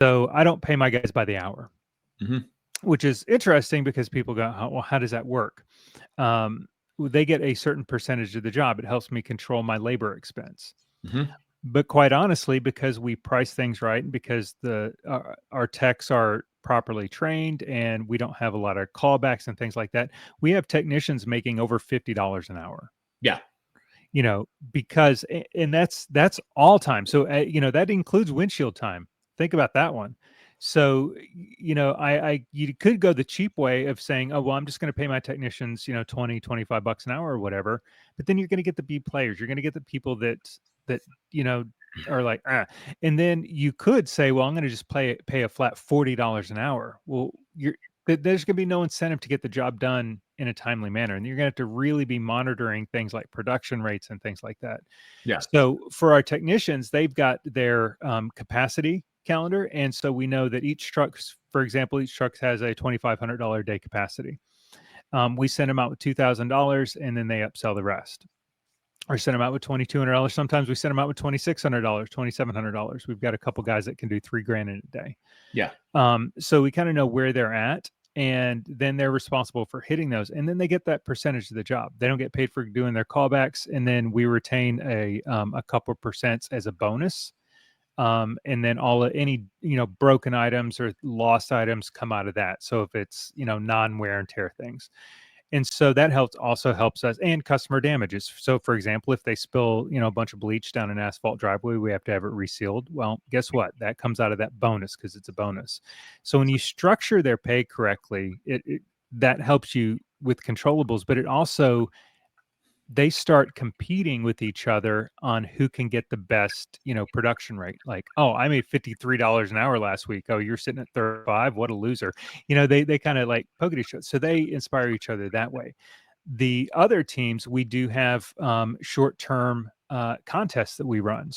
So I don't pay my guys by the hour, Mm-hmm. which is interesting because people go, "Oh, well, how does that work?" Um, they get a certain percentage of the job. It helps me control my labor expense. Mm-hmm. But quite honestly, because we price things right, and because our techs are properly trained, and we don't have a lot of callbacks and things like that, we have technicians making over $50 an hour. Yeah. Because and that's all time. So that includes windshield time. Think about that one. So I you could go the cheap way of saying, oh well, I'm just going to pay my technicians 20-25 bucks an hour or whatever, but then you're going to get the B players. You're going to get the people that you know are like and then you could say, well, I'm going to just pay a flat $40 an hour. Well, there's going to be no incentive to get the job done in a timely manner, and you're going to have to really be monitoring things like production rates and things like that. Yeah. So for our technicians, they've got their capacity calendar, and so we know that for example, each truck has a $2,500 a day capacity. We send them out with $2,000, and then they upsell the rest, or send them out with $2,200. Sometimes we send them out with $2,600, $2,700. We've got a couple guys that can do $3,000 in a day. Yeah. So we kind of know where they're at, and then they're responsible for hitting those, and then they get that percentage of the job. They don't get paid for doing their callbacks, and then we retain a couple of percents as a bonus. And then any broken items or lost items come out of that. So if it's non-wear and tear things. And so that also helps us, and customer damages. So for example, if they spill, a bunch of bleach down an asphalt driveway, we have to have it resealed. Well, guess what? That comes out of that bonus because it's a bonus. So when you structure their pay correctly, that helps you with controllables, but it also, they start competing with each other on who can get the best, production rate. Like, oh, I made $53 an hour last week. Oh, you're sitting at 35. What a loser. They kind of like poke at each other. So they inspire each other that way. The other teams, we do have short-term contests that we run.